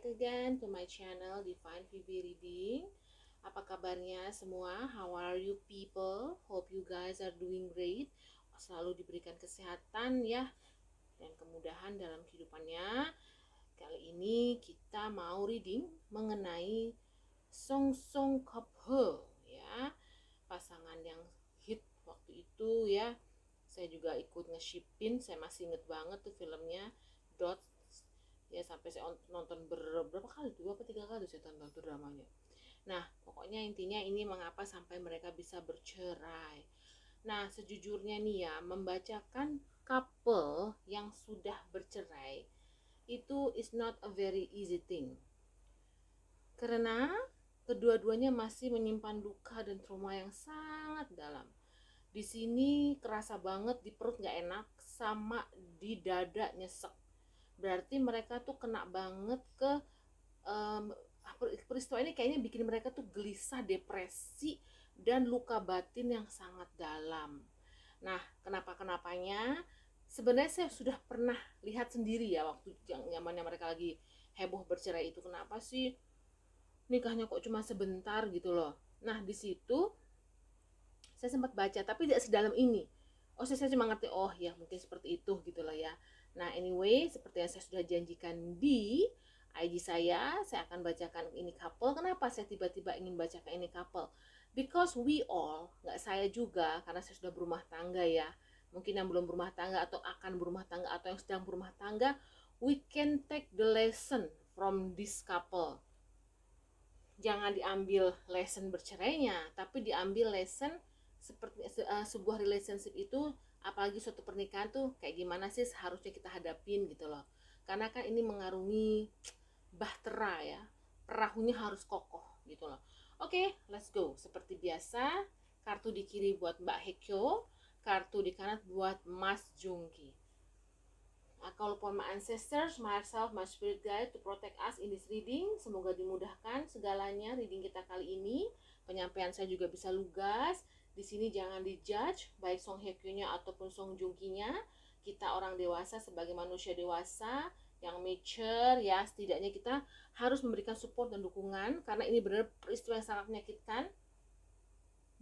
back again to my channel Divine Vivi Reading. Apa kabarnya semua? How are you people? Hope you guys are doing great. Selalu diberikan kesehatan ya dan kemudahan dalam kehidupannya. Kali ini kita mau reading mengenai Song Song Couple ya, pasangan yang hit waktu itu ya. Saya juga ikut nge-shipin, saya masih inget banget tuh filmnya Dot ya, sampai saya nonton berapa kali, 2 atau 3 kali saya tonton tuh dramanya. Nah pokoknya intinya ini mengapa sampai mereka bisa bercerai. Nah sejujurnya nih ya, membacakan couple yang sudah bercerai itu is not a very easy thing, karena kedua-duanya masih menyimpan luka dan trauma yang sangat dalam. Di sini kerasa banget di perut nggak enak sama di dada nyesek. Berarti mereka tuh kena banget ke peristiwa ini kayaknya bikin mereka tuh gelisah, depresi, dan luka batin yang sangat dalam. Nah, kenapanya? Sebenarnya saya sudah pernah lihat sendiri ya waktu yang zamannya mereka lagi heboh bercerai itu. Kenapa sih nikahnya kok cuma sebentar gitu loh. Nah, di situ saya sempat baca tapi tidak sedalam ini. Saya cuma ngerti ya mungkin seperti itu gitu loh ya. Nah anyway, seperti yang saya sudah janjikan di IG saya akan bacakan ini couple. Kenapa saya tiba-tiba ingin bacakan ini couple? Because we all, nggak saya juga, karena saya sudah berumah tangga ya. Mungkin yang belum berumah tangga atau akan berumah tangga atau yang sedang berumah tangga, we can take the lesson from this couple. Jangan diambil lesson bercerainya, tapi diambil lesson seperti sebuah relationship itu, apalagi suatu pernikahan tuh kayak gimana sih seharusnya kita hadapin gitu loh. Karena kan ini mengarungi bahtera ya, perahunya harus kokoh gitu loh. Oke, let's go. Seperti biasa, kartu di kiri buat Mbak Hekyo, kartu di kanan buat Mas Jungki. I call upon my ancestors, myself, my spirit guide to protect us in this reading. Semoga dimudahkan segalanya reading kita kali ini. Penyampaian saya juga bisa lugas. Di sini jangan dijudge baik Song Hye Kyo-nya ataupun Song Joong-ki-nya. Kita orang dewasa sebagai manusia dewasa yang mature ya, setidaknya kita harus memberikan support dan dukungan karena ini benar peristiwa yang sangat menyakitkan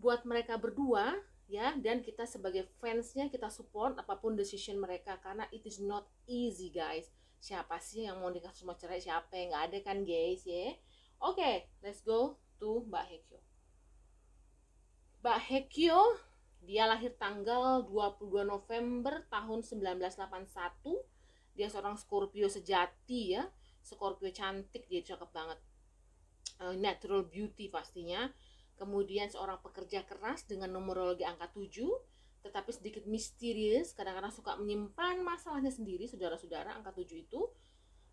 buat mereka berdua ya, dan kita sebagai fansnya kita support apapun decision mereka karena it is not easy guys. Siapa sih yang mau nikah semua cerai? Siapa yang nggak ada kan guys ya. Oke, let's go to Mbak Hekyo. Mbak Hekyo, dia lahir tanggal 22 November tahun 1981. Dia seorang Scorpio sejati ya, Scorpio cantik, dia cakep banget, natural beauty pastinya. Kemudian seorang pekerja keras dengan numerologi angka 7, tetapi sedikit misterius, kadang-kadang suka menyimpan masalahnya sendiri, saudara-saudara, angka 7 itu.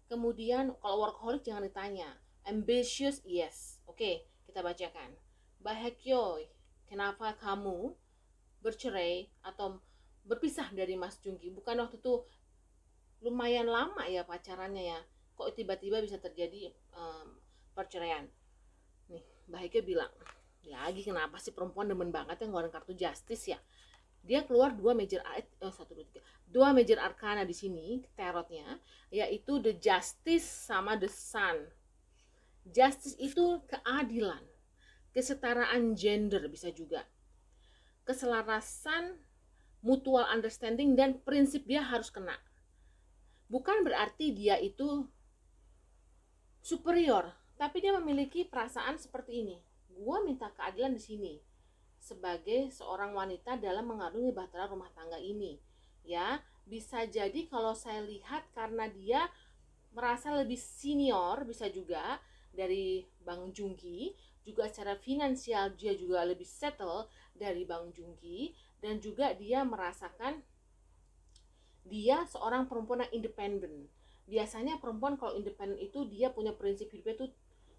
Kemudian kalau workaholic jangan ditanya, ambitious yes. Oke, kita bacakan. Mbak Hekyo, kenapa kamu bercerai atau berpisah dari Mas Jungki? Bukan waktu itu lumayan lama ya pacarannya ya, kok tiba-tiba bisa terjadi perceraian? Nih Mbak Hekyo bilang, lagi kenapa sih perempuan demen banget yang ngeluarin kartu justice ya. Dia keluar dua major arcana di sini tarotnya, yaitu the justice sama the sun. Justice itu keadilan, kesetaraan gender, bisa juga keselarasan, mutual understanding, dan prinsip dia harus kena. Bukan berarti dia itu superior, tapi dia memiliki perasaan seperti ini. Gua minta keadilan di sini sebagai seorang wanita dalam mengarungi bahtera rumah tangga ini. Ya, bisa jadi kalau saya lihat karena dia merasa lebih senior, bisa juga dari Bang Jungki, juga secara finansial dia juga lebih settle dari Bang Jungki, dan juga dia merasakan dia seorang perempuan yang independen. Biasanya perempuan kalau independen itu dia punya prinsip hidupnya itu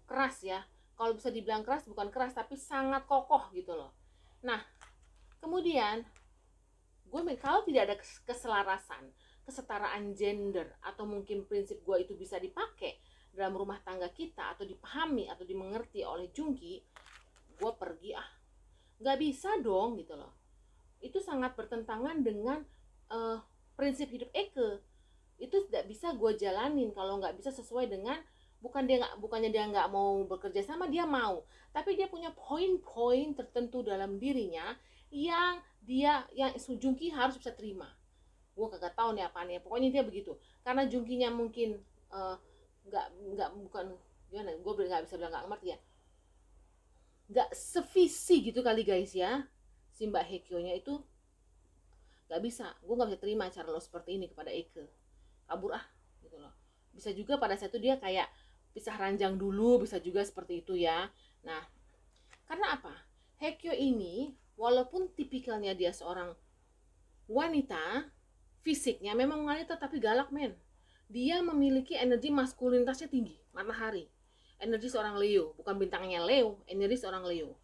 keras ya. Kalau bisa dibilang keras, bukan keras tapi sangat kokoh gitu loh. Nah, kemudian kalau tidak ada keselarasan, kesetaraan gender, atau mungkin prinsip gue itu bisa dipakai dalam rumah tangga kita atau dipahami atau dimengerti oleh Jungki, gue pergi nggak bisa dong gitu loh. Itu sangat bertentangan dengan prinsip hidup Eke. Itu tidak bisa gue jalanin kalau nggak bisa sesuai dengan bukannya dia nggak mau bekerja sama, dia mau, tapi dia punya poin-poin tertentu dalam dirinya yang Junki harus bisa terima. Gue kagak tahu nih apaan ya, pokoknya dia begitu. Karena Junkinya mungkin nggak bukan gimana, gue nggak bisa bilang nggak ngerti ya, nggak sevisi gitu kali guys ya, si Mbak Hekyo-nya itu nggak bisa. Gue nggak bisa terima cara lo seperti ini kepada Eke, kabur ah gitu loh. Bisa juga pada saat itu dia kayak pisah ranjang dulu, bisa juga seperti itu ya. Nah, karena apa, Hekyo ini walaupun tipikalnya dia seorang wanita, fisiknya memang wanita tapi galak men. Dia memiliki energi maskulinitasnya tinggi, matahari. Energi seorang Leo, bukan bintangnya Leo, energi seorang Leo.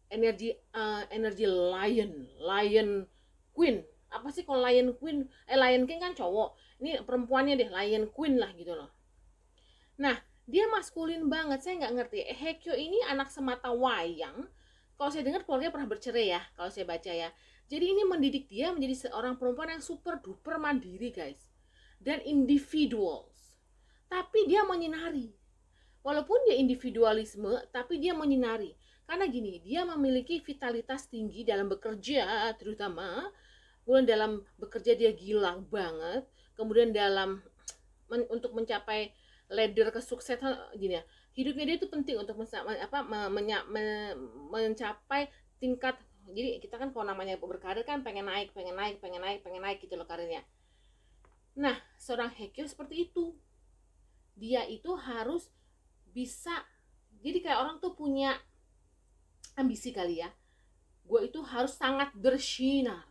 Energi lion queen. Apa sih kalau lion queen? Lion king kan cowok. Ini perempuannya deh, lion queen lah gitu loh. Nah, dia maskulin banget. Saya nggak ngerti. Hekyo ini anak semata wayang. Kalau saya dengar keluarga pernah bercerai ya, kalau saya baca ya. Jadi ini mendidik dia menjadi seorang perempuan yang super duper mandiri guys, dan individuals. Tapi dia menyinari. Walaupun dia individualisme, tapi dia menyinari. Karena gini, dia memiliki vitalitas tinggi dalam bekerja, terutama. Kemudian dalam bekerja dia gila banget. Kemudian dalam untuk mencapai ladder kesuksesan gini ya, hidupnya dia itu penting untuk mencapai tingkat. Jadi kita kan kalau namanya berkarir kan pengen naik gitu loh karirnya. Nah, seorang Hekyo seperti itu. Dia itu harus bisa, jadi kayak orang tuh punya ambisi kali ya. Gue itu harus sangat bersinar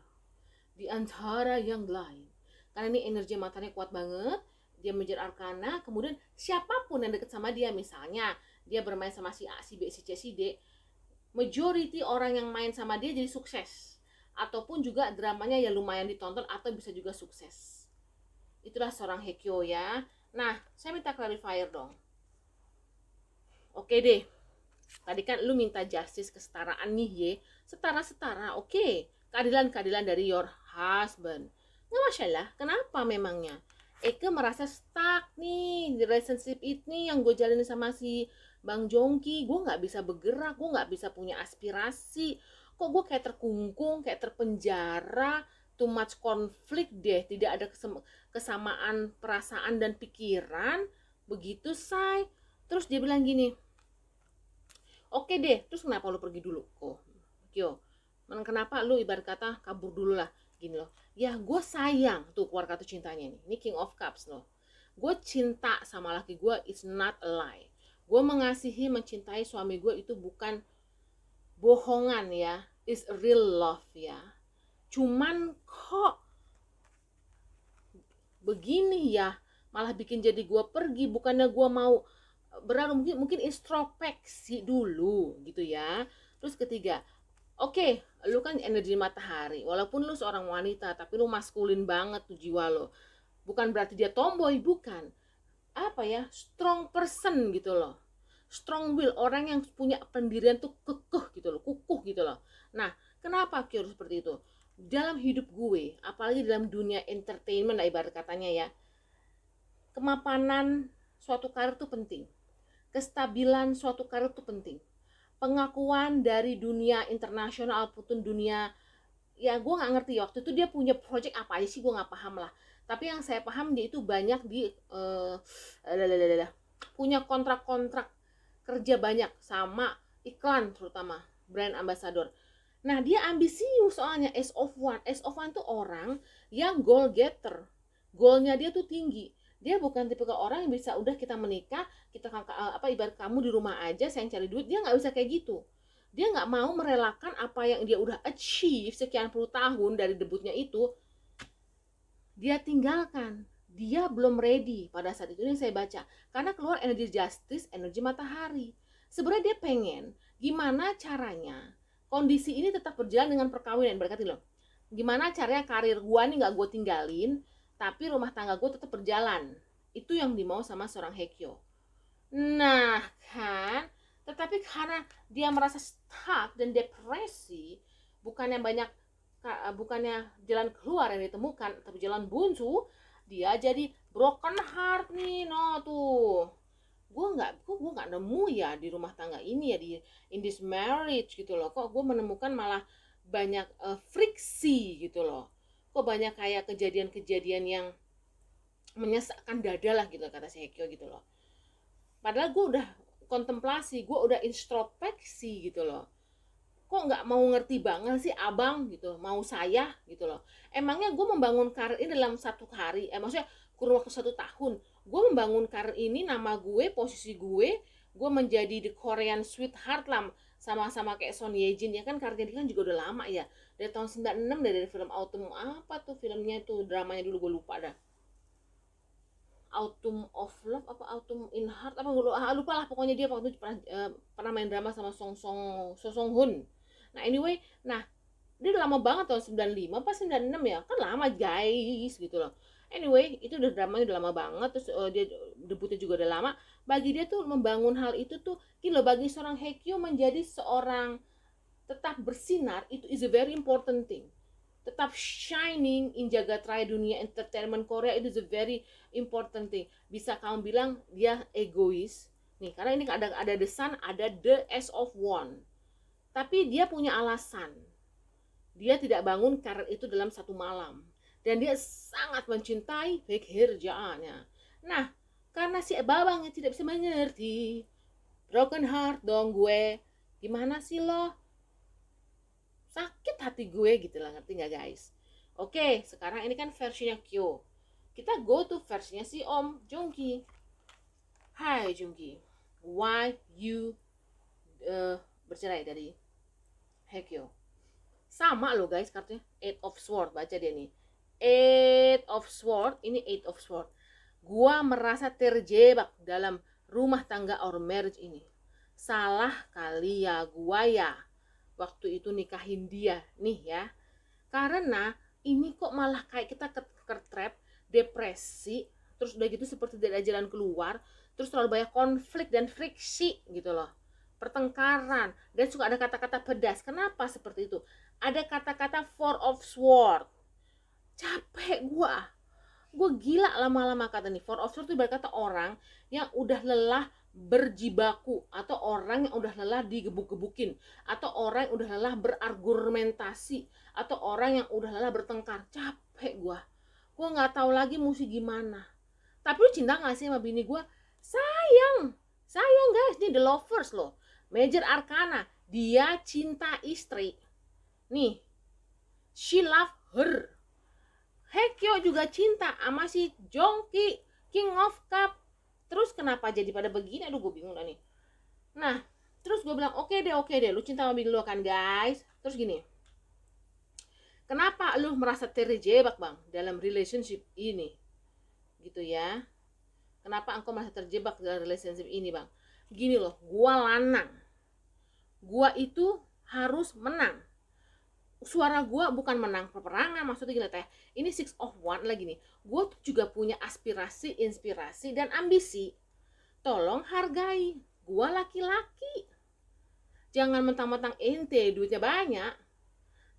di antara yang lain. Karena ini energi matanya kuat banget. Dia mengejar arkana, kemudian siapapun yang deket sama dia, misalnya dia bermain sama si A, si B, si C, si D, majority orang yang main sama dia jadi sukses, ataupun juga dramanya ya lumayan ditonton atau bisa juga sukses. Itulah seorang Hekyo ya. Nah, saya minta clarifier dong. Oke deh, tadi kan lu minta justice, kesetaraan nih ye, setara-setara, oke, keadilan dari your husband, nggak masalah. Kenapa memangnya Eke merasa stuck nih di relationship ini yang gue jalanin sama si Bang Jongki? Gue nggak bisa bergerak, gue nggak bisa punya aspirasi, kok gue kayak terkungkung, kayak terpenjara, too much konflik deh, tidak ada kesamaan perasaan dan pikiran, begitu say. Terus dia bilang gini, oke deh, terus kenapa lu pergi dulu kok Kyo, kenapa lu ibarat kata kabur dulu lah gini loh. Ya gue sayang, tuh keluar kata cintanya nih, ini King of Cups loh. Gue cinta sama laki gue, it's not a lie. Gue mengasihi, mencintai suami gue itu bukan bohongan ya, it's real love ya. Cuman kok begini ya, malah bikin jadi gue pergi. Bukannya gue mau berarti mungkin introspeksi dulu gitu ya. Terus ketiga, oke, lu kan energi matahari, walaupun lu seorang wanita tapi lu maskulin banget tuh jiwa lo. Bukan berarti dia tomboy, bukan. Apa ya, strong person gitu loh, strong will, orang yang punya pendirian tuh kekeh gitu loh, kukuh gitu loh. Nah, kenapa Kyo seperti itu? Dalam hidup gue, apalagi dalam dunia entertainment lah ibarat katanya ya, kemapanan suatu karir tuh penting, kestabilan suatu karir tuh penting, pengakuan dari dunia internasional ataupun dunia, ya gue nggak ngerti waktu itu dia punya project apa aja sih, gue nggak paham lah. Tapi yang saya paham dia itu banyak di punya kontrak-kontrak kerja banyak sama iklan, terutama brand ambassador. Nah dia ambisius soalnya, S of One tuh orang yang goal getter, goalnya dia tuh tinggi. Dia bukan tipe orang yang bisa udah kita menikah, kita ibarat kamu di rumah aja saya yang cari duit. Dia nggak bisa kayak gitu. Dia nggak mau merelakan apa yang dia udah achieve sekian puluh tahun dari debutnya itu, dia tinggalkan. Dia belum ready pada saat itu, yang saya baca, karena keluar energi justice, energi matahari. Sebenarnya dia pengen gimana caranya kondisi ini tetap berjalan dengan perkawinan, berkati loh, gimana caranya karir gua nih nggak gue tinggalin tapi rumah tangga gue tetap berjalan. Itu yang dimau sama seorang Hekyo. Nah kan, tetapi karena dia merasa stuck dan depresi, bukannya jalan keluar yang ditemukan, tapi jalan buntu, dia jadi broken heart nih. No tuh, gue nggak nemu ya di rumah tangga ini ya, di in this marriage gitu loh, kok gue menemukan malah banyak friksi gitu loh, kok banyak kayak kejadian-kejadian yang menyesakkan dada lah gitu, kata si Hekyo gitu loh. Padahal gue udah kontemplasi, gue udah introspeksi gitu loh, kok nggak mau ngerti banget sih abang gitu, mau saya gitu loh. Emangnya gue membangun karir ini dalam satu hari, maksudnya kurun waktu 1 tahun, gue membangun karir ini, nama gue, posisi gue menjadi the Korean sweetheart lah, sama-sama kayak Son Ye Jin ya kan, karirnya dia kan juga udah lama ya, dari tahun 96, dari film Autumn, apa tuh filmnya itu, dramanya dulu gue lupa dah, Autumn of Love apa Autumn in Heart apa, gue lupa lah, pokoknya dia waktu itu pernah main drama sama Song Hun. Nah anyway, nah dia udah lama banget, tahun 95 apa 96 ya, kan lama guys gitu loh. Anyway, itu udah dramanya udah lama banget, terus dia debutnya juga udah lama. Bagi dia tuh membangun hal itu tuh gini loh, bagi seorang Hekyo menjadi seorang tetap bersinar itu is a very important thing. Tetap shining in jagat raya dunia entertainment Korea, itu is a very important thing. Bisa kamu bilang dia egois nih, karena ini ada The Sun, ada The S of One, tapi dia punya alasan. Dia tidak bangun karir itu dalam satu malam, dan dia sangat mencintai pekerjaannya. Nah, karena si babangnya tidak bisa mengerti, broken heart dong gue, gimana sih lo, sakit hati gue gitu lah, ngerti nggak guys? Oke, sekarang ini kan versinya Kyo, kita go to versinya si Om Jongki. Hai Jongki, why you bercerai dari Hekyo? Sama lo guys kartunya, Eight of Sword, baca dia nih, Eight of Sword, ini Eight of Sword. Gua merasa terjebak dalam rumah tangga or marriage ini. Salah kali ya gua ya waktu itu nikahin dia nih ya, karena ini kok malah kayak kita ke-trap, depresi, terus udah gitu seperti tidak ada jalan keluar, terus terlalu banyak konflik dan friksi gitu loh, pertengkaran, dan suka ada kata-kata pedas. Kenapa seperti itu? Ada kata-kata Four of Sword. Capek gue gila lama-lama kata nih. Four of Swords itu berkata orang yang udah lelah berjibaku, atau orang yang udah lelah digebuk-gebukin, atau orang yang udah lelah berargumentasi, atau orang yang udah lelah bertengkar. Capek gue nggak tahu lagi mesti gimana. Tapi lu cinta nggak sih sama bini gue? Sayang guys, ini The Lovers loh, Major Arcana, dia cinta istri nih, she love her. Hekyo juga cinta sama si Jongki, King of Cup. Terus kenapa jadi pada begini? Aduh gue bingung dah nih. Nah, terus gue bilang oke deh, lu cinta sama bini lu kan guys. Terus gini, kenapa lu merasa terjebak bang dalam relationship ini? Gitu ya. Kenapa engkau merasa terjebak dalam relationship ini bang? Gini loh, gua lanang, gua itu harus menang. Suara gue bukan menang peperangan, maksudnya gini teh, ini Six of One lagi nih, gue tuh juga punya aspirasi, inspirasi, dan ambisi. Tolong hargai gue laki-laki, jangan mentang-mentang ente duitnya banyak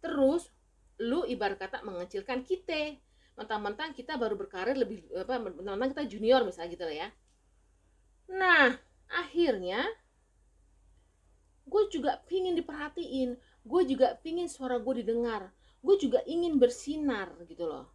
terus lu ibarat kata mengecilkan kita, mentang-mentang kita baru berkarir lebih apa, mentang-mentang kita junior misalnya gitu lah ya. Nah akhirnya gue juga pingin diperhatiin, gue juga pingin suara gue didengar, gue juga ingin bersinar gitu loh.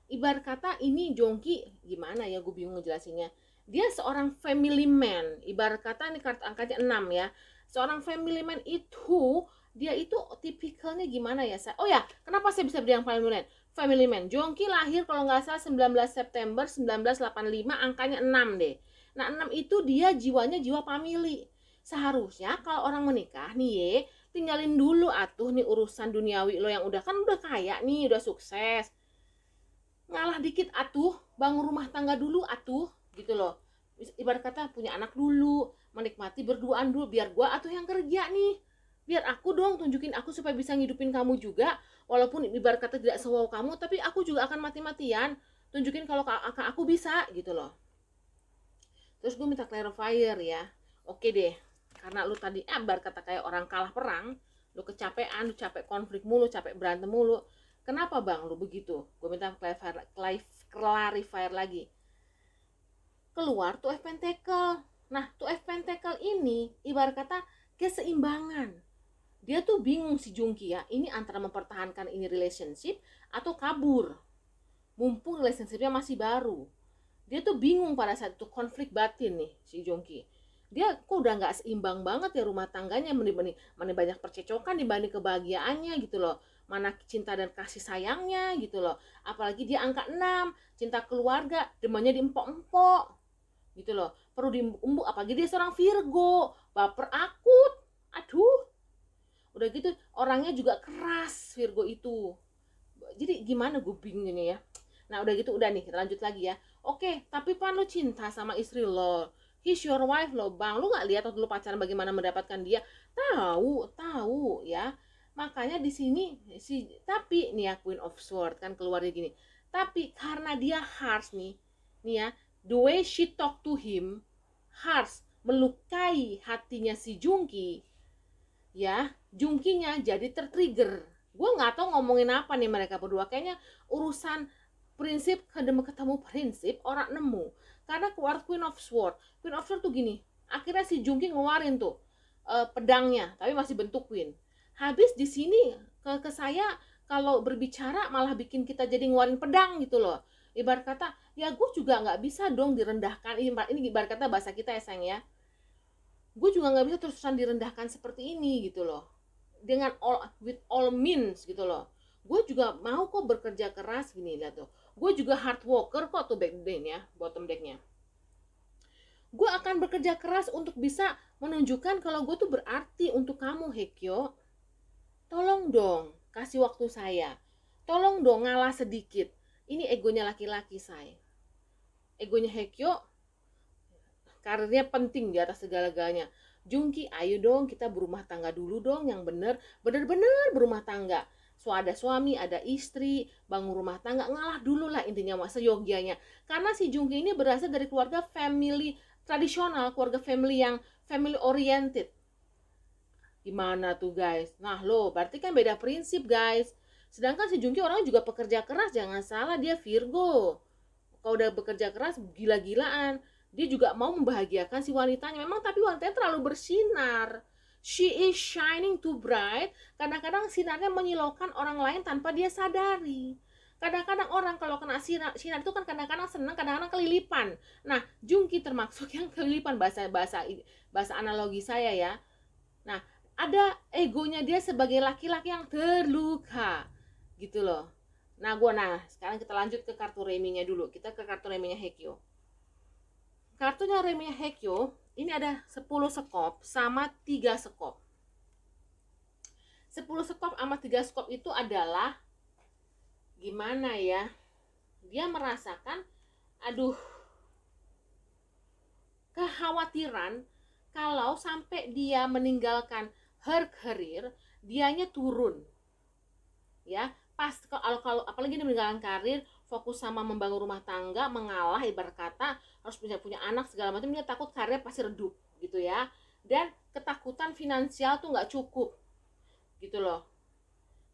Ibarat kata ini Jongki gimana ya, gue bingung ngejelasinnya. Dia seorang family man, ibarat kata ini kartu angkanya 6 ya. Seorang family man itu, dia itu tipikalnya gimana ya? Oh ya, kenapa saya bisa bilang family man? Family man, Jongki lahir kalau nggak salah 19 September 1985, angkanya 6 deh. Nah 6 itu dia jiwanya jiwa family. Seharusnya kalau orang menikah nih ye, tinggalin dulu atuh nih urusan duniawi lo yang udah kan udah kaya nih, udah sukses. Ngalah dikit atuh, bangun rumah tangga dulu atuh gitu loh. Ibarat kata punya anak dulu, menikmati berduaan dulu, biar gua atuh yang kerja nih. Biar aku dong tunjukin aku supaya bisa ngidupin kamu juga, walaupun ibarat kata tidak sewow kamu, tapi aku juga akan mati-matian tunjukin kalau aku bisa gitu loh. Terus gue minta clarifier ya. Oke deh, karena lu tadi ibarat kata kayak orang kalah perang, lu kecapean, lu capek konflik mulu, capek berantem mulu. Kenapa bang lu begitu? Gue minta clarifier lagi. Keluar tuh Pentacle. Nah, Two of Pentacle ini ibarat kata keseimbangan. Dia tuh bingung si Jungki ya, ini antara mempertahankan ini relationship atau kabur. Mumpung relationshipnya masih baru. Dia tuh bingung pada saat itu, konflik batin nih si Jungki. Dia kok udah nggak seimbang banget ya rumah tangganya, mana banyak percecokan dibanding kebahagiaannya gitu loh. Mana cinta dan kasih sayangnya gitu loh. Apalagi dia angka 6, cinta keluarga, demannya diempok-empok gitu loh. Perlu diumbuk, apalagi dia seorang Virgo, baper akut. Aduh, udah gitu orangnya juga keras Virgo itu. Jadi gimana, gue bingung ini ya. Nah udah gitu, udah nih kita lanjut lagi ya. Oke, tapi Pan lo cinta sama istri lo, he's your wife lo bang, lo nggak lihat waktu lo pacaran bagaimana mendapatkan dia? Tahu ya. Makanya di sini tapi nih ya, Queen of Swords kan keluarnya gini. Tapi karena dia harsh nih ya, the way she talk to him harsh, melukai hatinya si Jungki ya. Jungkinya jadi tertrigger. Gue nggak tahu ngomongin apa nih mereka berdua, kayaknya urusan prinsip, ketemu prinsip orang nemu. Karena keluar Queen of Sword tuh gini, akhirnya si Jungki ngeluarin tuh pedangnya tapi masih bentuk Queen. Habis di sini ke saya kalau berbicara malah bikin kita jadi ngeluarin pedang gitu loh. Ibarat kata ya gue juga nggak bisa dong direndahkan. Ini ibarat kata bahasa kita ya sayang ya, gue juga nggak bisa terus-terusan direndahkan seperti ini gitu loh, dengan with all means gitu loh. Gue juga mau kok bekerja keras gini, lihat tuh, gue juga hard worker kok tuh back deck ya, bottom decknya. Gue akan bekerja keras untuk bisa menunjukkan kalau gue tuh berarti untuk kamu Hekyo. Tolong dong kasih waktu saya, tolong dong ngalah sedikit. Ini egonya laki-laki saya. Egonya Hekyo, karirnya penting di atas segala-galanya. Jungki, ayo dong kita berumah tangga dulu dong, yang bener-bener berumah tangga. So ada suami, ada istri, bangun rumah tangga, ngalah dulu lah intinya mas, seyogianya. Karena si Jungki ini berasal dari keluarga family tradisional, keluarga family yang family oriented. Gimana tuh guys? Nah lo, berarti kan beda prinsip guys. Sedangkan si Jungki orangnya juga pekerja keras, jangan salah, dia Virgo. Kalau udah bekerja keras gila-gilaan, dia juga mau membahagiakan si wanitanya. Memang tapi wanitanya terlalu bersinar, she is shining too bright. Kadang-kadang sinarnya menyilaukan orang lain tanpa dia sadari. Kadang-kadang orang kalau kena sinar itu kan kadang-kadang senang, kadang-kadang kelilipan. Nah Jungki termasuk yang kelilipan, bahasa analogi saya ya. Nah ada egonya dia sebagai laki-laki yang terluka gitu loh. Nah sekarang kita lanjut ke kartu reminya dulu. Kita ke kartu reminya Hekyo. Kartunya reminya Hekyo ini ada 10 sekop sama 3 sekop. 10 sekop sama 3 sekop itu adalah gimana ya, dia merasakan aduh kekhawatiran kalau sampai dia meninggalkan her career, dianya turun ya. Pas kalau apalagi dia meninggalkan karir, fokus sama membangun rumah tangga, mengalah ibarat kata, harus punya anak segala macam, dia takut karirnya pasti redup gitu ya. Dan ketakutan finansial tuh nggak cukup gitu loh.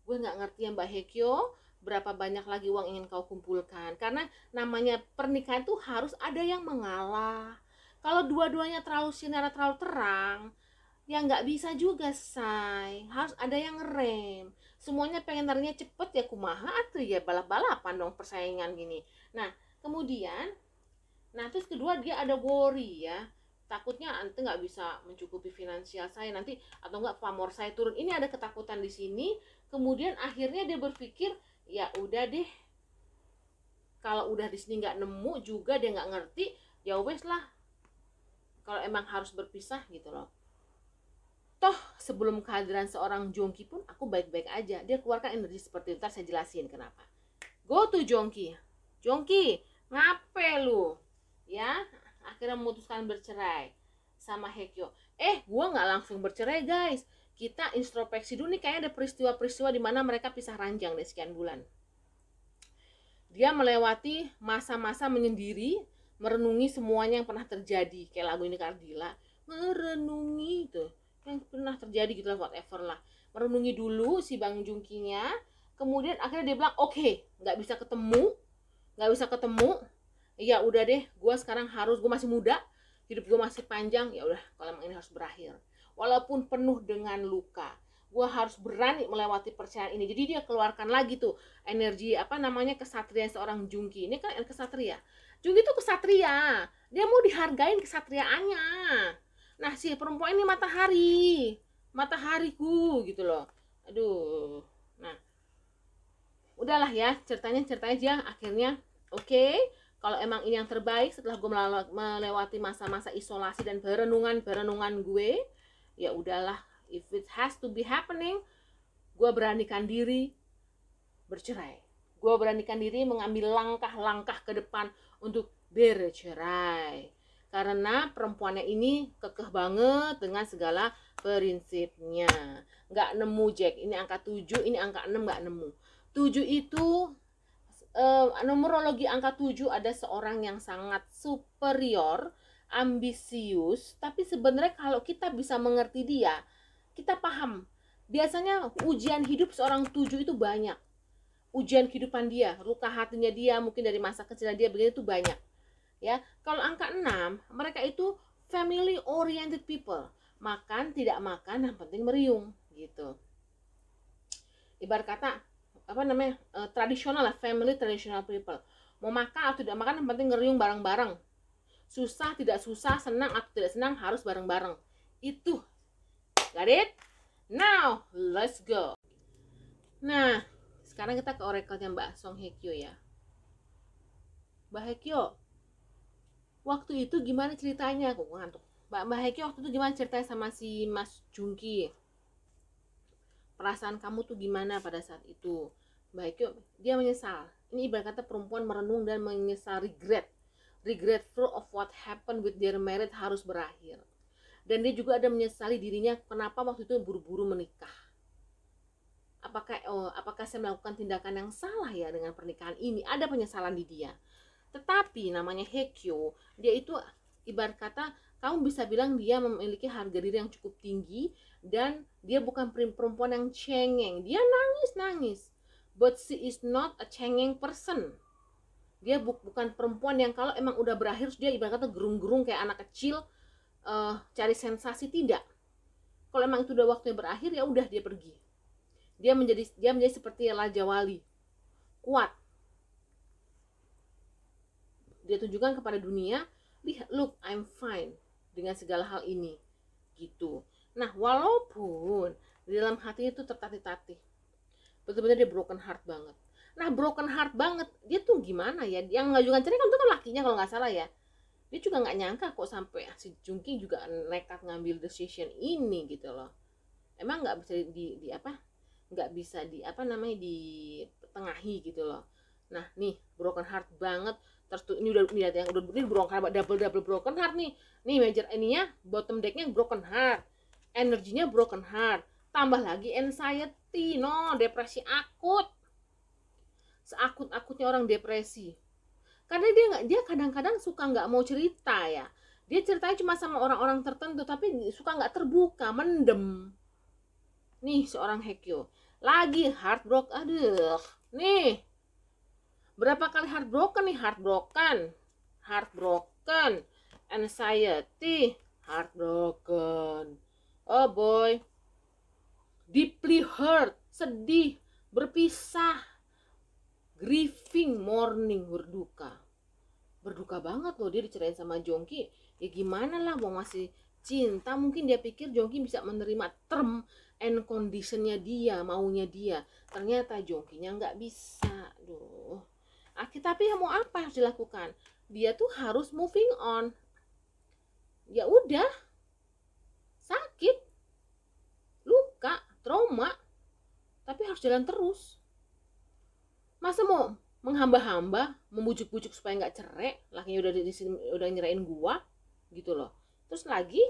Gue nggak ngerti ya Mbak Hekyo, berapa banyak lagi uang ingin kau kumpulkan, karena namanya pernikahan tuh harus ada yang mengalah. Kalau dua-duanya terlalu sinar, terlalu terang, ya nggak bisa juga say, harus ada yang rem. Semuanya pengen larinya cepet ya kumaha tuh ya, balap-balapan dong persaingan gini. Nah kemudian, terus kedua dia ada worry ya, takutnya nanti nggak bisa mencukupi finansial saya nanti, atau nggak pamor saya turun. Ini ada ketakutan di sini. Kemudian akhirnya dia berpikir ya udah deh, kalau udah di sini nggak nemu juga, dia nggak ngerti, ya wes lah, kalau emang harus berpisah gitu loh. Toh sebelum kehadiran seorang Jongki pun aku baik-baik aja. Dia keluarkan energi seperti itu. Ntar saya jelasin kenapa. Go to Jongki. Jongki, ngape lu? Ya, akhirnya memutuskan bercerai sama Hekyo. Gua nggak langsung bercerai guys. Kita introspeksi dulu nih, kayaknya ada peristiwa-peristiwa di mana mereka pisah ranjang deh sekian bulan. Dia melewati masa-masa menyendiri, merenungi semuanya yang pernah terjadi. Kayak lagu ini Kardila, merenungi itu yang pernah terjadi gitu lah, whatever lah. Merenungi dulu si Bang Jungkinya. Kemudian akhirnya dia bilang oke, nggak bisa ketemu, ya udah deh, gue sekarang harus, gue masih muda, hidup gue masih panjang, ya udah kalau emang ini harus berakhir. Walaupun penuh dengan luka, gue harus berani melewati percayaan ini. Jadi dia keluarkan lagi tuh energi apa namanya kesatria seorang Jungki. Ini kan kesatria. Jungki itu kesatria. Dia mau dihargain kesatriaannya. Nah si perempuan ini matahari, matahariku gitu loh. Aduh. Nah udahlah ya, ceritanya aja akhirnya oke. Kalau emang ini yang terbaik setelah gue melewati masa-masa isolasi dan berenungan gue, ya udahlah, if it has to be happening, gue beranikan diri bercerai. Gue beranikan diri mengambil langkah-langkah ke depan untuk bercerai. Karena perempuannya ini kekeh banget dengan segala prinsipnya. Nggak nemu Jack, ini angka 7, ini angka 6 nggak nemu. 7 itu numerologi angka 7 ada seorang yang sangat superior, ambisius, tapi sebenarnya kalau kita bisa mengerti dia, kita paham. Biasanya ujian hidup seorang 7 itu banyak. Ujian kehidupan dia, luka hatinya dia, mungkin dari masa kecilnya dia begini itu banyak. Ya, kalau angka 6, mereka itu family oriented people. Makan tidak makan, yang penting meriung gitu. Ibarat kata apa namanya tradisional lah, family traditional people. Mau makan atau tidak makan yang penting ngeriung bareng-bareng. Susah tidak susah, senang atau tidak senang harus bareng-bareng. Itu. Got it? Now, let's go. Nah, sekarang kita ke oracle-nya Mbak Song Hye Kyo ya. Mbak Hye Kyo, waktu itu gimana ceritanya? Aku ngantuk. Mbak Hye Kyo, waktu itu gimana ceritanya sama si Mas Jungki? Perasaan kamu tuh gimana pada saat itu? Baik, yuk, dia menyesal. Ini ibarat kata perempuan merenung dan menyesal, regretful of what happened with their marriage harus berakhir. Dan dia juga ada menyesali dirinya kenapa waktu itu buru-buru menikah. Apakah saya melakukan tindakan yang salah ya dengan pernikahan ini? Ada penyesalan di dia. Tetapi namanya Hye Kyo, dia itu ibarat kata kamu bisa bilang dia memiliki harga diri yang cukup tinggi dan dia bukan perempuan yang cengeng. Dia nangis, but she is not a cengeng person. Dia bukan perempuan yang kalau emang udah berakhir dia ibarat kata gerung-gerung kayak anak kecil cari sensasi, tidak. Kalau emang itu udah waktunya berakhir ya udah dia pergi. Dia menjadi seperti Raja Wali, kuat. Dia tunjukkan kepada dunia, lihat, look, I'm fine dengan segala hal ini gitu. Nah, walaupun di dalam hatinya itu tertatih-tatih, betul-betul dia broken heart banget. Nah, broken heart banget, dia tuh gimana ya? Yang ngajukan cerai kan itu kan lakinya kalau nggak salah ya. Dia juga nggak nyangka kok sampai si Jungki juga nekat ngambil decision ini gitu loh. Emang nggak bisa di apa? Nggak bisa di apa namanya ditengahi gitu loh. Nah, nih broken heart banget. Terus tuh ini udah lihat yang udah broken heart, double broken heart nih. Nih major ininya bottom decknya broken heart. Energinya broken heart. Tambah lagi anxiety, depresi akut. Seakut-akutnya orang depresi. Karena dia kadang-kadang suka nggak mau cerita ya. Dia ceritanya cuma sama orang-orang tertentu tapi suka nggak terbuka, mendem. Nih seorang Hye Kyo lagi heartbroken. Aduh, nih berapa kali heartbroken, anxiety, heartbroken. Oh boy, deeply hurt, sedih, berpisah, grieving, mourning, berduka banget loh. Dia dicerain sama Jongki, ya gimana lah, mau masih cinta, mungkin dia pikir Jongki bisa menerima term and conditionnya dia, maunya dia. Ternyata Jongkinya nggak bisa. Aduh, tapi mau apa harus dilakukan? Dia tuh harus moving on. Ya udah, sakit, luka, trauma, tapi harus jalan terus. Masa mau menghamba-hamba, membujuk-bujuk supaya nggak cerai, lakinya udah nyerain gua gitu loh. Terus lagi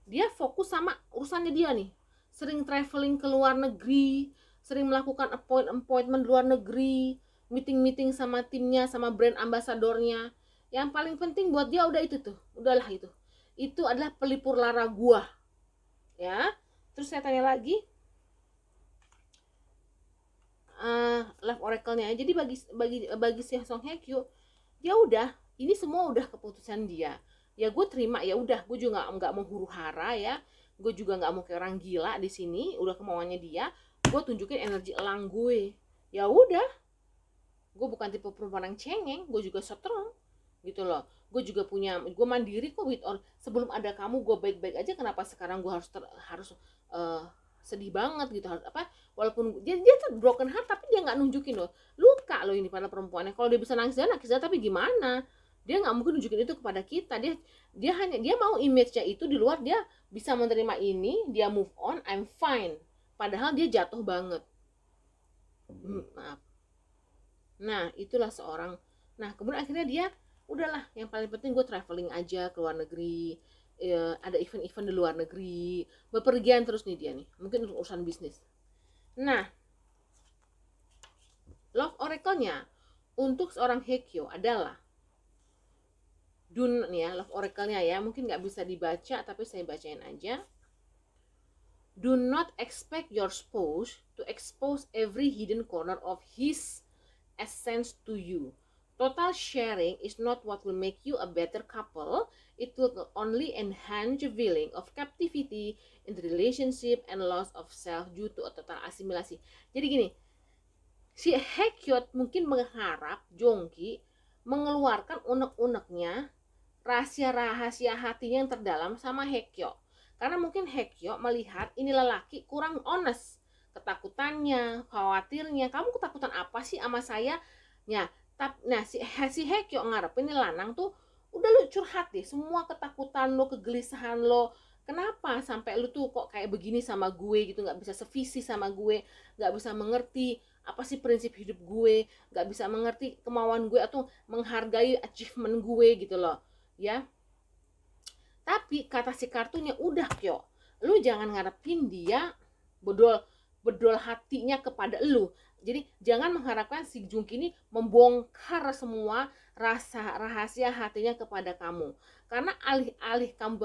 dia fokus sama urusannya dia nih, sering traveling ke luar negeri, sering melakukan appointment luar negeri, meeting sama timnya, sama brand ambasadornya. Yang paling penting buat dia udah itu tuh, udahlah itu adalah pelipur lara gua ya. Terus saya tanya lagi, life oracle-nya. Jadi bagi si Song Hye Kyo, dia udah, ini semua udah keputusan dia. ya gue terima, ya udah, gue juga nggak mau huru hara ya, gue juga nggak mau kayak orang gila di sini, udah kemauannya dia, gue tunjukin energi elang gue, ya udah, gue bukan tipe perempuan yang cengeng, gue juga strong gitu loh, gue juga punya, gue mandiri kok, sebelum ada kamu gue baik-baik aja, kenapa sekarang gue harus uh, sedih banget gitu, harus apa, walaupun dia tuh broken heart tapi dia nggak nunjukin loh, luka loh ini pada perempuannya, kalau dia bisa nangis dia tapi gimana, dia nggak mungkin nunjukin itu kepada kita, dia mau image-nya itu di luar, dia bisa menerima ini, dia move on, I'm fine, padahal dia jatuh banget. Maaf. Nah itulah seorang, nah kemudian akhirnya dia udahlah, yang paling penting gue traveling aja ke luar negeri, ada event-event di luar negeri, bepergian terus nih dia nih, mungkin untuk urusan bisnis. Nah love oracle-nya untuk seorang Hekyo adalah nih ya, love oracle-nya ya, mungkin nggak bisa dibaca tapi saya bacain aja. Do not expect your spouse to expose every hidden corner of his essence to you. Total sharing is not what will make you a better couple. It will only enhance the feeling of captivity in the relationship and loss of self due to a total asimilasi. Jadi gini, si Hekyot mungkin mengharap Jongki mengeluarkan unek-uneknya, rahasia-rahasia hatinya yang terdalam sama Hekyo. Karena mungkin Hekyo melihat ini lelaki kurang honest, ketakutannya, khawatirnya, kamu ketakutan apa sih sama saya? Nah si Hekyo ngarepin ini lanang tuh, udah lu curhat deh semua ketakutan lo, kegelisahan lo, kenapa sampai lu tuh kok kayak begini sama gue gitu, nggak bisa sevisi sama gue, nggak bisa mengerti apa sih prinsip hidup gue, nggak bisa mengerti kemauan gue atau menghargai achievement gue gitu loh ya. Tapi kata si kartunya, udah Kyo, lu jangan ngarepin dia bedol bedol hatinya kepada lu. Jadi jangan mengharapkan si Jungki ini membongkar semua rahasia hatinya kepada kamu, karena alih-alih kamu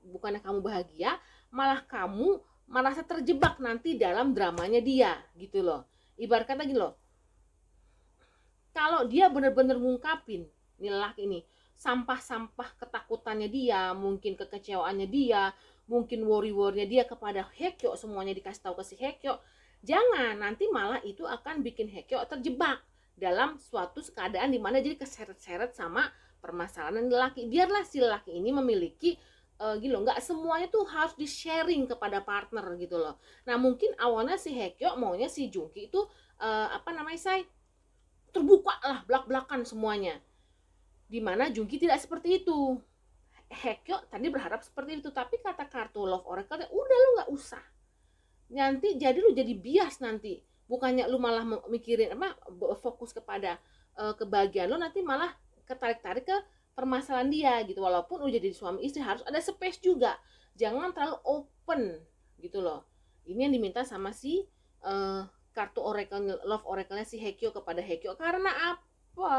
bukannya kamu bahagia, malah kamu merasa terjebak nanti dalam dramanya dia gitu loh. Ibarat kata gini loh, kalau dia bener-bener ngungkapin nih lelaki ini sampah-sampah ketakutannya dia, mungkin kekecewaannya dia, mungkin worry-worrynya dia kepada Hekyo, semuanya dikasih tahu ke si Hekyo, jangan nanti malah itu akan bikin Hekyo terjebak dalam suatu keadaan dimana jadi keseret-seret sama permasalahan lelaki. Biarlah si lelaki ini memiliki gitu loh, nggak semuanya tuh harus di sharing kepada partner gitu loh. Nah mungkin awalnya si Hekyo maunya si Jungki itu terbuka lah belak-belakan semuanya, dimana Jungki tidak seperti itu. Hekyo tadi berharap seperti itu, tapi kata kartu Love Oracle, udah lu nggak usah, nanti jadi lu jadi bias nanti, bukannya lu malah mikirin fokus kepada kebahagiaan lu, nanti malah ketarik-tarik ke permasalahan dia gitu. Walaupun lu jadi suami istri harus ada space juga, jangan terlalu open gitu loh. Ini yang diminta sama si kartu oracle Love Oracle-nya si Hekyo kepada Hekyo. Karena apa?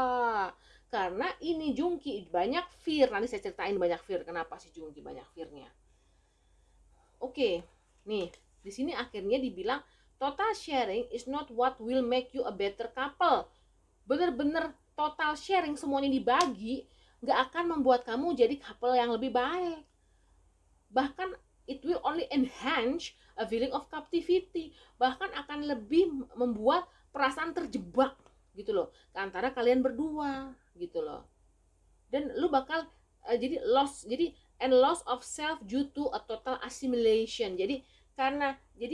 Karena ini Jungki banyak fear, nanti saya ceritain banyak fear, kenapa si Jungki banyak fear-nya. Oke, nih di sini akhirnya dibilang total sharing is not what will make you a better couple. Bener-bener total sharing, semuanya dibagi, nggak akan membuat kamu jadi couple yang lebih baik. Bahkan it will only enhance a feeling of captivity, bahkan akan lebih membuat perasaan terjebak gitu loh antara kalian berdua gitu loh. Dan lu bakal jadi loss of self due to a total assimilation. Jadi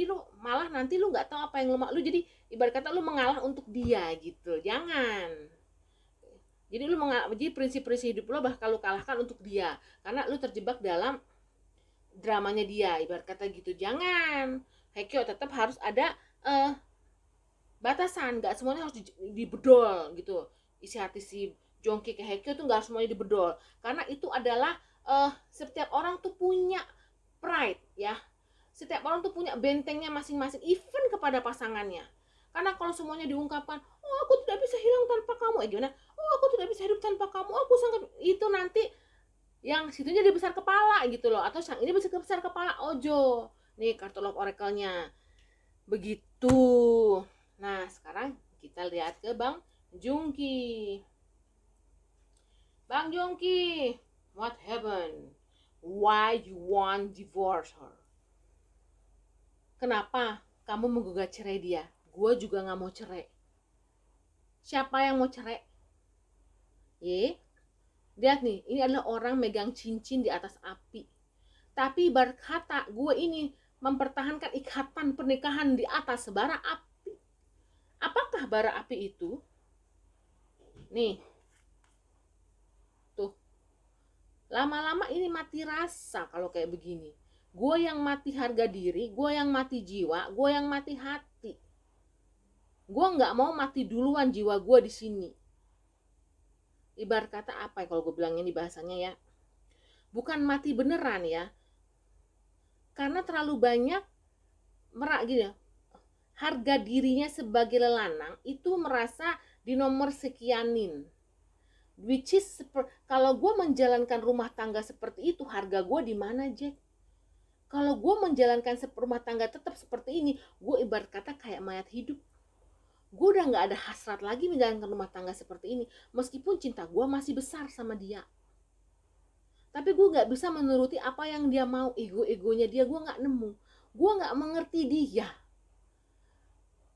lu malah nanti lu nggak tahu apa yang lu jadi ibarat kata lu mengalah untuk dia gitu. Jangan. Jadi jadi prinsip-prinsip hidup lu bakal lu kalahkan untuk dia karena lu terjebak dalam dramanya dia, ibarat kata gitu. Jangan. Hekyo tetap harus ada batasan, nggak semuanya harus dibedol gitu. Isi hati si Jongki ke Hekyo tuh nggak semuanya dibedol, karena itu adalah setiap orang tuh punya pride ya, setiap orang tuh punya bentengnya masing-masing, even kepada pasangannya. Karena kalau semuanya diungkapkan, oh aku tidak bisa hilang tanpa kamu, gimana, oh aku tidak bisa hidup tanpa kamu, aku sangat, itu nanti yang situnya dia besar kepala gitu loh, atau sang ini besar kepala. Ojo, nih kartu Love Oracle-nya begitu. Nah sekarang kita lihat ke Bang Jungki. Bang Jungki, What happened? Why you want divorce her? Kenapa kamu menggugat cerai dia? Gue juga gak mau cerai. Siapa yang mau cerai? Lihat nih, ini adalah orang megang cincin di atas api. Tapi ibarat kata gue ini mempertahankan ikatan pernikahan di atas bara api. Apakah bara api itu? Nih, tuh, lama-lama ini mati rasa kalau kayak begini. Gue yang mati harga diri, gue yang mati jiwa, gue yang mati hati. Gue nggak mau mati duluan jiwa gue di sini. Ibarat kata apa ya kalau gue bilangnya nih bahasanya ya? Bukan mati beneran ya, karena terlalu banyak merak gini ya, harga dirinya sebagai lelanang itu merasa di nomor sekianin, which is kalau gue menjalankan rumah tangga seperti itu, harga gue di mana, Jack? Kalau gue menjalankan rumah tangga tetap seperti ini, gue ibarat kata kayak mayat hidup. Gue udah gak ada hasrat lagi menjalankan rumah tangga seperti ini, meskipun cinta gue masih besar sama dia. Tapi gue gak bisa menuruti apa yang dia mau, ego-egonya dia gue gak nemu. Gue gak mengerti dia.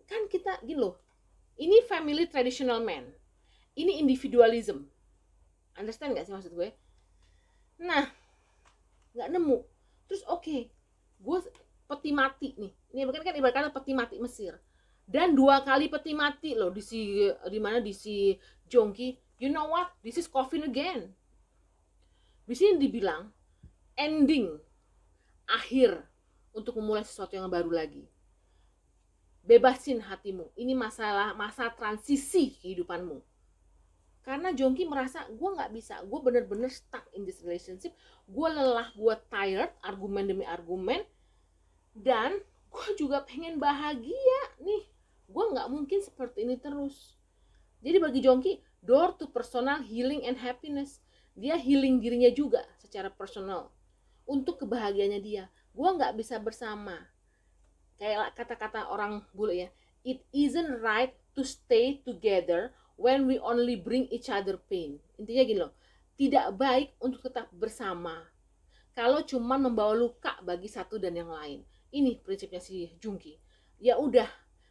Kan kita gini loh, ini family traditional man, ini individualism. Understand gak sih maksud gue? Nah, gak nemu. Terus oke, gue peti mati nih. Ini kan ibarat kata peti mati Mesir. Dan 2 kali peti mati loh di si Jongki. You know what? This is coffin again. Di sini dibilang ending, akhir untuk memulai sesuatu yang baru lagi. Bebasin hatimu. Ini masa transisi kehidupanmu. Karena Jongki merasa gue nggak bisa, gue bener-bener stuck in this relationship, gue lelah, gue tired, argumen demi argumen, dan gue juga pengen bahagia nih. Gue nggak mungkin seperti ini terus. Jadi bagi Jongki, door to personal healing and happiness. Dia healing dirinya juga secara personal untuk kebahagiaannya dia. Gue nggak bisa bersama. Kayak kata-kata orang bule ya, it isn't right to stay together when we only bring each other pain. Intinya gini loh, tidak baik untuk tetap bersama kalau cuma membawa luka bagi satu dan yang lain. Ini prinsipnya si Jongki. Ya udah,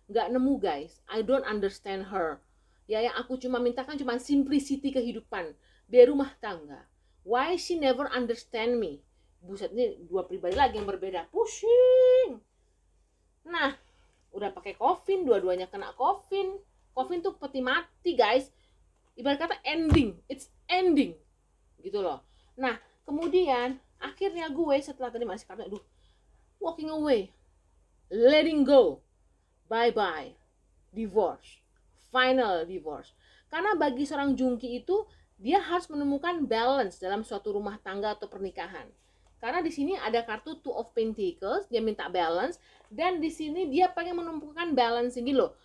nggak nemu guys, I don't understand her. Ya yang aku cuma mintakan cuma simplicity kehidupan di rumah tangga. Why she never understand me? Buset, ini 2 pribadi lagi yang berbeda. Pusing. Nah, udah pakai coffin, dua-duanya kena coffin. Coffin tuh peti mati guys. Ibarat kata ending, it's ending. Gitu loh. Nah, kemudian akhirnya gue setelah tadi masih kata, walking away, letting go, bye-bye, divorce, final divorce. Karena bagi seorang Jongki itu, dia harus menemukan balance dalam suatu rumah tangga atau pernikahan. Karena di sini ada kartu Two of Pentacles, dia minta balance, dan di sini dia pengen menemukan balance ini loh.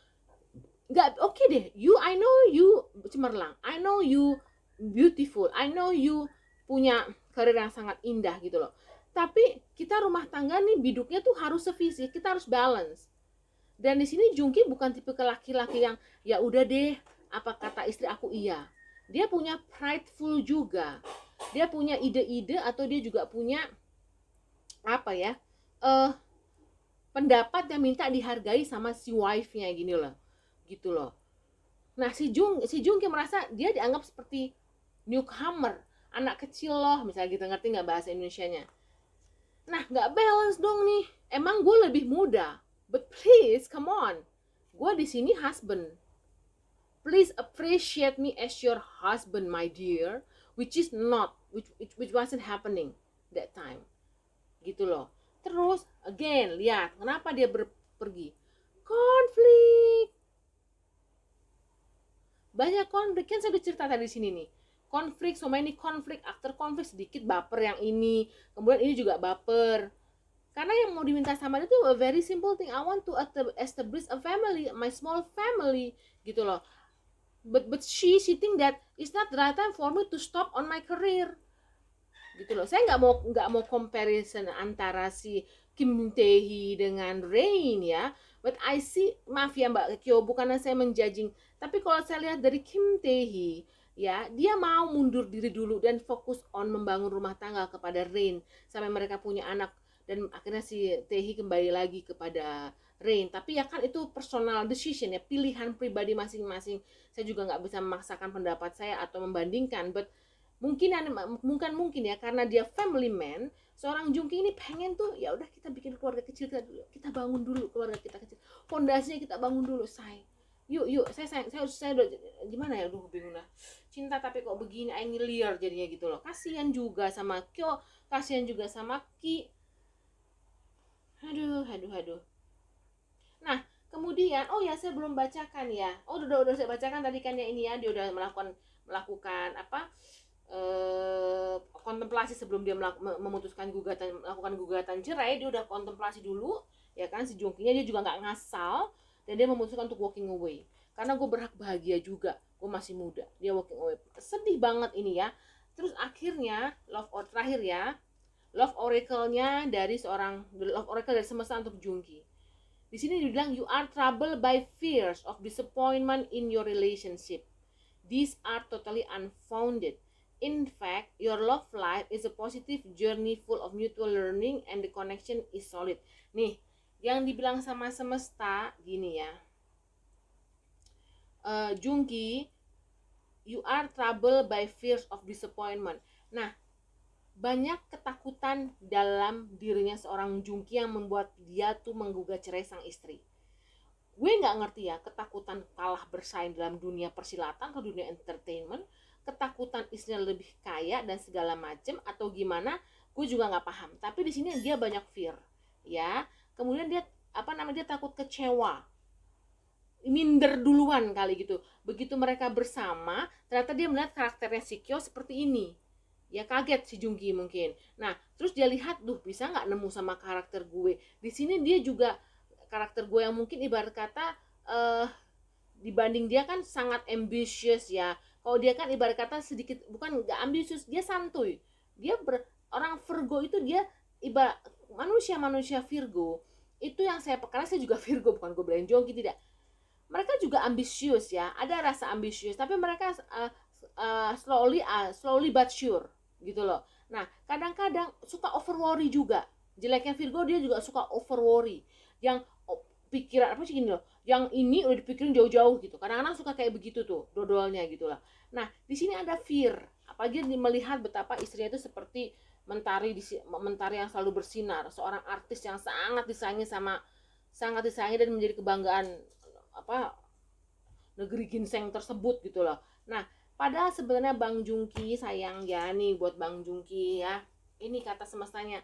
Nggak oke deh, I know you cemerlang, I know you beautiful, I know you punya karir yang sangat indah gitu loh. Tapi kita rumah tangga nih biduknya tuh harus sevisi, kita harus balance. Dan di sini Jongki bukan tipe laki-laki yang ya udah deh, apa kata istri aku iya. Dia punya prideful juga. Dia punya ide-ide atau dia juga punya apa ya? Pendapat yang minta dihargai sama si wife-nya gini loh. Gitu loh. Nah, si Jongki merasa dia dianggap seperti newcomer, anak kecil loh, misalnya gitu, ngerti nggak bahasa Indonesianya? Nah, nggak balance dong nih. Emang gue lebih muda, but please, come on, gue di sini husband. Please appreciate me as your husband, my dear, which wasn't happening that time. Gitu loh. Terus, again, lihat, kenapa dia pergi? Konflik. Banyak konflik, kan saya udah cerita tadi di sini nih. Konflik, sama ini konflik, after konflik sedikit baper yang ini, kemudian ini juga baper. Karena yang mau diminta sama dia tuh a very simple thing, I want to establish a family, my small family, gitu loh. But she think that it's not the right time for me to stop on my career, gitu loh. Saya nggak mau comparison antara si Kim Tae-hee dengan Rain ya, but I see, maaf ya Mbak Kyo, bukannya saya menjudging, tapi kalau saya lihat dari Kim Tae-hee ya, dia mau mundur diri dulu dan fokus on membangun rumah tangga kepada Rain sampai mereka punya anak, dan akhirnya si Taehi kembali lagi kepada Rain. Tapi ya kan itu personal decision ya, pilihan pribadi masing-masing. Saya juga nggak bisa memaksakan pendapat saya atau membandingkan, but mungkin ya karena dia family man, seorang Jungki ini pengen tuh ya udah kita bikin keluarga kecil kita bangun dulu keluarga kita kecil, fondasinya kita bangun dulu, say. Yuk saya udah gimana ya, aduh bingung lah. Cinta tapi kok begini, aing liar jadinya gitu loh. Kasihan juga sama Kyo, kasihan juga sama Ki. Aduh. Nah, kemudian oh ya saya belum bacakan ya. Oh udah saya bacakan tadi kan ya, ini ya, dia udah melakukan apa? Kontemplasi sebelum dia melakukan gugatan cerai. Dia udah kontemplasi dulu ya kan, si Jongkinya dia juga nggak ngasal, dan dia memutuskan untuk walking away karena gue berhak bahagia juga, gue masih muda. Dia walking away, sedih banget ini ya. Terus akhirnya terakhir ya, love oracle-nya dari love oracle dari semesta untuk Jungki. Di sini dibilang you are troubled by fears of disappointment in your relationship. These are totally unfounded. In fact, your love life is a positive journey full of mutual learning and the connection is solid. Nih, yang dibilang sama semesta gini ya. Jungki, you are troubled by fears of disappointment. Nah, banyak ketakutan dalam dirinya seorang Jungki yang membuat dia tuh menggugat cerai sang istri. Gue nggak ngerti ya, ketakutan kalah bersaing dalam dunia persilatan atau dunia entertainment, ketakutan istrinya lebih kaya dan segala macem, atau gimana, gue juga nggak paham. Tapi di sini dia banyak fear, ya. Kemudian dia dia takut kecewa, minder duluan kali gitu. Begitu mereka bersama, ternyata dia melihat karakternya si Kyo seperti ini. Ya kaget si Jungki mungkin. Nah, terus dia lihat, duh bisa nggak nemu sama karakter gue. Di sini dia juga karakter gue yang mungkin ibarat kata dibanding dia kan sangat ambisius ya. Kalau dia kan ibarat kata sedikit, bukan nggak ambisius, dia santuy. Dia orang Virgo itu dia ibarat manusia Virgo itu yang karena saya juga Virgo, bukan gue bilang Jongki tidak. Mereka juga ambisius ya, ada rasa ambisius, tapi mereka slowly but sure gitu loh. Nah, kadang-kadang suka over worry juga. Jeleknya Virgo, dia juga suka over worry. Yang pikiran apa sih gini loh, yang ini udah dipikirin jauh-jauh gitu. Kadang-kadang suka kayak begitu tuh, dodolnya gitu lah. Nah, di sini ada fear. Apalagi melihat betapa istrinya itu seperti mentari yang selalu bersinar, seorang artis yang sangat disayangi dan menjadi kebanggaan negeri ginseng tersebut gitu loh. Nah, padahal sebenarnya Bang Jungki, sayang ya nih buat Bang Jungki ya. Ini kata semestanya,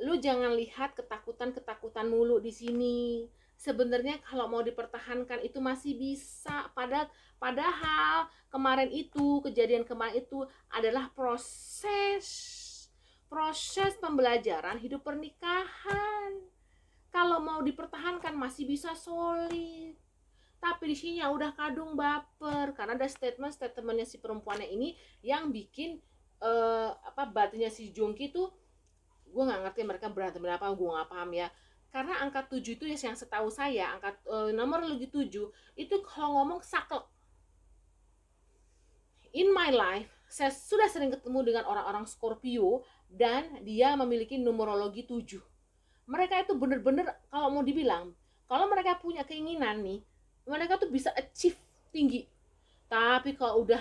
lu jangan lihat ketakutan mulu di sini. Sebenarnya kalau mau dipertahankan itu masih bisa. Padahal kejadian kemarin itu adalah proses pembelajaran hidup pernikahan. Kalau mau dipertahankan masih bisa solid. Tapi di sini udah kadung baper karena ada statementnya si perempuannya ini yang bikin batinnya si Jungki tuh, gue nggak ngerti mereka berantem apa, gue nggak paham ya. Karena angka 7 itu ya, yang setahu saya nomor lagi 7 itu kalau ngomong saklek. In my life saya sudah sering ketemu dengan orang-orang Scorpio dan dia memiliki numerologi 7. Mereka itu bener-bener kalau mau dibilang, kalau mereka punya keinginan nih, mereka tuh bisa achieve tinggi. Tapi kalau udah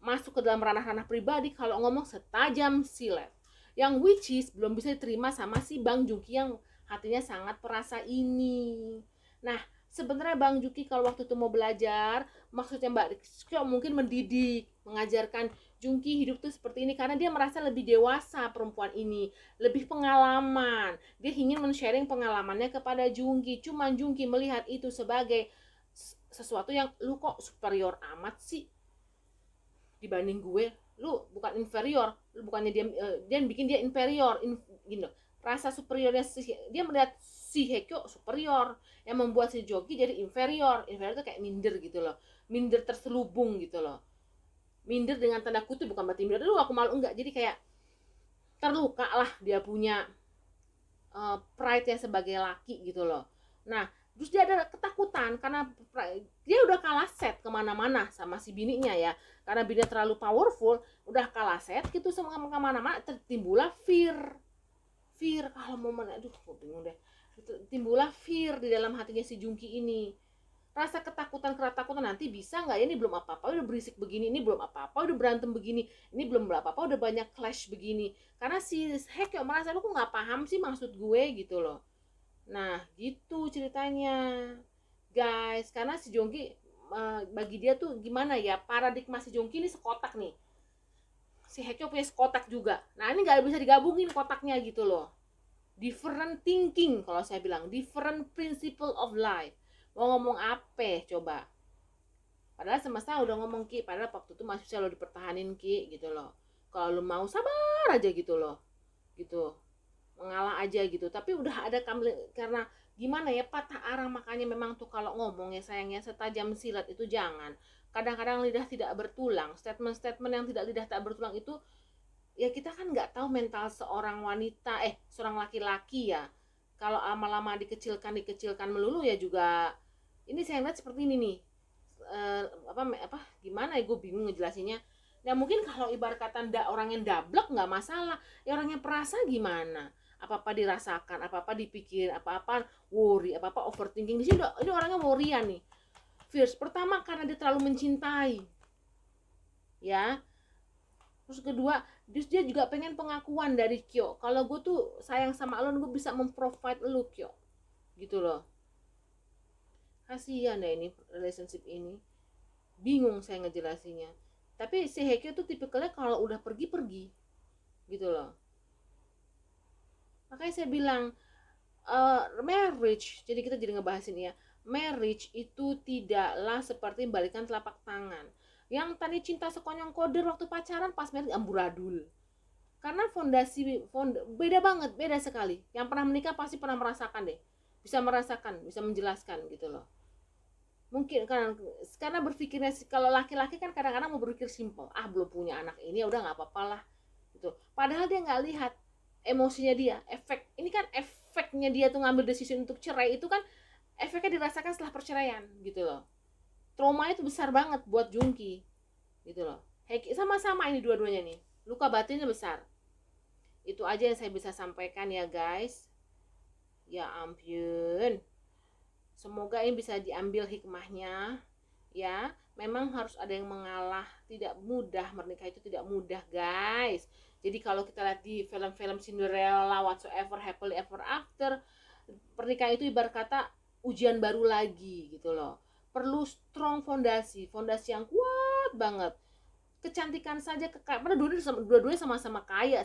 masuk ke dalam ranah-ranah pribadi, kalau ngomong setajam silet, yang which is belum bisa diterima sama si Bang Jungki yang hatinya sangat perasa ini. Nah, sebenarnya Bang Jungki kalau waktu itu mau belajar, maksudnya Mbak Kyo mungkin mendidik, mengajarkan Jungki hidup tuh seperti ini karena dia merasa lebih dewasa, perempuan ini lebih pengalaman. Dia ingin men-sharing pengalamannya kepada Jungki. Cuman Jungki melihat itu sebagai sesuatu yang, lu kok superior amat sih dibanding gue, lu bukan inferior, lu bukannya dia bikin dia inferior, gitu. Rasa superiornya dia melihat si Hekyo superior, yang membuat si Jongki jadi inferior itu kayak minder gitu loh, minder terselubung gitu loh, minder dengan tanda kutip, bukan berarti minder lu aku malu, enggak, jadi kayak terluka lah dia punya pride-nya sebagai laki gitu loh. Nah, Terus dia ada ketakutan karena dia udah kalah set kemana-mana sama si bininya ya, karena bininya terlalu powerful, udah kalah set gitu sama kemana-mana, timbullah fear kalau momen, aduh gue bingung deh, timbullah fear di dalam hatinya si Jungki ini, rasa ketakutan nanti bisa nggak ya, ini belum apa-apa udah berisik begini, ini belum apa-apa udah berantem begini, ini belum apa-apa udah banyak clash begini, karena si Haekyo merasa lu kok nggak paham sih maksud gue gitu loh. Nah gitu ceritanya guys, karena si Jongki bagi dia tuh gimana ya, paradigma si Jongki ini sekotak nih, si Haekyo punya sekotak juga, nah ini nggak bisa digabungin kotaknya gitu loh, different thinking kalau saya bilang, different principle of life. Mau ngomong apa coba, padahal semesta udah ngomong Ki, padahal waktu itu masih bisa lo dipertahanin Ki gitu loh, kalau lo mau sabar aja gitu loh, gitu mengalah aja gitu, tapi udah ada karena gimana ya, patah arang, makanya memang tuh kalau ngomong ya sayangnya setajam silat itu jangan, kadang-kadang lidah tidak bertulang, statement-statement yang tidak lidah tak bertulang itu ya, kita kan nggak tahu mental seorang wanita, seorang laki-laki ya, kalau lama-lama dikecilkan melulu ya juga, ini saya lihat seperti ini nih, apa gimana ya, gue bingung ngejelasinnya. Nah mungkin kalau ibarat kata orang yang dablek nggak masalah, ya orang yang perasa gimana, apa-apa dirasakan, apa-apa dipikir, apa-apa worry, apa-apa overthinking. Di sini ini orangnya worryan nih. First, pertama karena dia terlalu mencintai, ya. Terus kedua, dia juga pengen pengakuan dari Kyo. Kalau gue tuh sayang sama lo, gue bisa memprovide lo Kyo, gitu loh. Kasihan deh ini relationship ini. Bingung saya ngejelasinnya. Tapi si Haekyo tuh tipikalnya kalau udah pergi-pergi, gitu loh. Makanya saya bilang marriage, jadi kita jadi ngebahasin ya, marriage itu tidaklah seperti membalikan telapak tangan yang tadi cinta sekonyong koder waktu pacaran, pas marriage amburadul, karena beda banget, beda sekali. Yang pernah menikah pasti pernah merasakan deh, bisa merasakan, bisa menjelaskan gitu loh. Mungkin karena berpikirnya, kalau laki-laki kan kadang-kadang mau berpikir simpel, belum punya anak ini udah nggak apa-apa lah gitu, padahal dia nggak lihat emosinya dia, ini kan efeknya dia tuh ngambil decision untuk cerai itu kan efeknya dirasakan setelah perceraian gitu loh. Trauma itu besar banget buat Jungki gitu loh. Sama-sama ini dua-duanya nih, luka batinnya besar. Itu aja yang saya bisa sampaikan ya guys. Ya ampun, semoga ini bisa diambil hikmahnya ya. Memang harus ada yang mengalah, tidak mudah, menikah itu tidak mudah guys. Jadi kalau kita lihat di film-film Cinderella, whatsoever, happily ever after, pernikahan itu ibarat kata ujian baru lagi gitu loh. Perlu strong fondasi yang kuat banget. Kecantikan saja, padahal dua-duanya sama-sama kaya,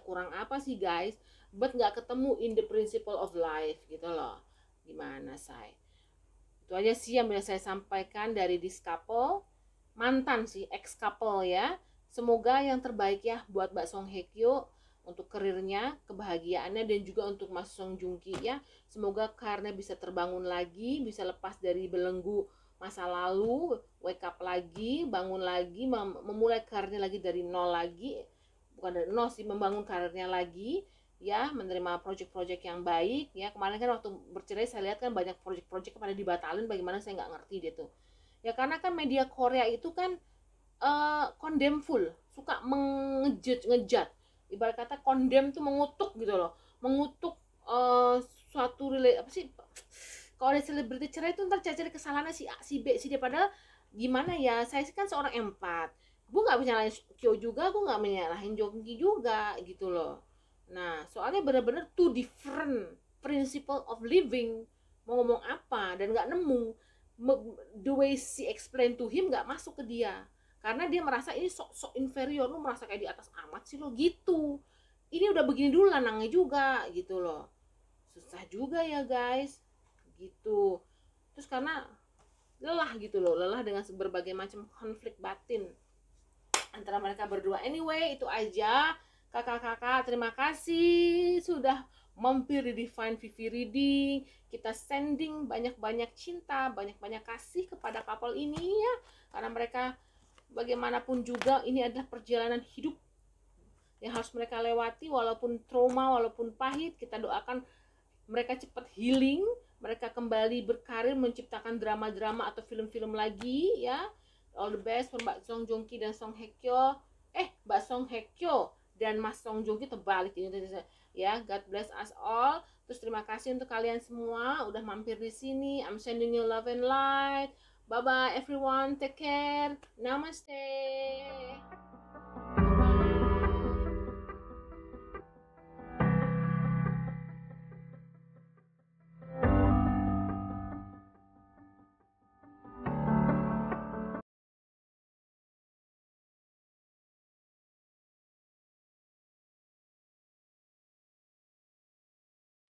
kurang apa sih guys? But nggak ketemu in the principle of life gitu loh. Gimana say? Itu aja sih yang bisa saya sampaikan dari this couple, mantan sih, ex couple ya. Semoga yang terbaik ya buat Mbak Song Hye Kyo, untuk karirnya, kebahagiaannya, dan juga untuk Mas Song Joong Ki ya. Semoga karirnya bisa terbangun lagi, bisa lepas dari belenggu masa lalu, wake up lagi, bangun lagi, memulai karirnya lagi dari nol lagi. Bukan dari nol sih, membangun karirnya lagi ya, menerima project-project yang baik ya. Kemarin kan waktu bercerai saya lihat kan banyak project-project pada dibatalin, bagaimana saya nggak ngerti dia tuh ya, karena kan media Korea itu kan condemnful, suka ngejat, ibarat kata condemn tuh mengutuk gitu loh, mengutuk suatu apa sih, kalau ada selebriti cerai itu ntar cari kesalahannya si A, si B, si D, padahal gimana ya, saya sih kan seorang empat, gue nggak bisa nyalahin Kyo juga, gue nggak menyalahin Jongki juga gitu loh. Nah soalnya bener-bener two different principle of living, mau ngomong apa dan nggak nemu, the way she explain to him nggak masuk ke dia, karena dia merasa ini sok inferior, lu merasa kayak di atas amat sih lo gitu, ini udah begini dulu lanangnya juga gitu loh. Susah juga ya guys gitu. Terus karena lelah gitu loh, lelah dengan berbagai macam konflik batin antara mereka berdua. Anyway, itu aja kakak-kakak, terima kasih sudah mampir di Divine Vivi Reading. Kita sending banyak-banyak cinta, banyak-banyak kasih kepada couple ini ya, karena mereka bagaimanapun juga ini adalah perjalanan hidup yang harus mereka lewati, walaupun trauma, walaupun pahit. Kita doakan mereka cepat healing, mereka kembali berkarir menciptakan drama-drama atau film-film lagi ya. All the best for Mbak Song Joong Ki dan Song Hye Kyo. Mbak Song Hye Kyo dan Mas Song Joong Ki terbalik ini ya. God bless us all. Terus terima kasih untuk kalian semua udah mampir di sini. I'm sending you love and light. Bye bye everyone. Take care. Namaste.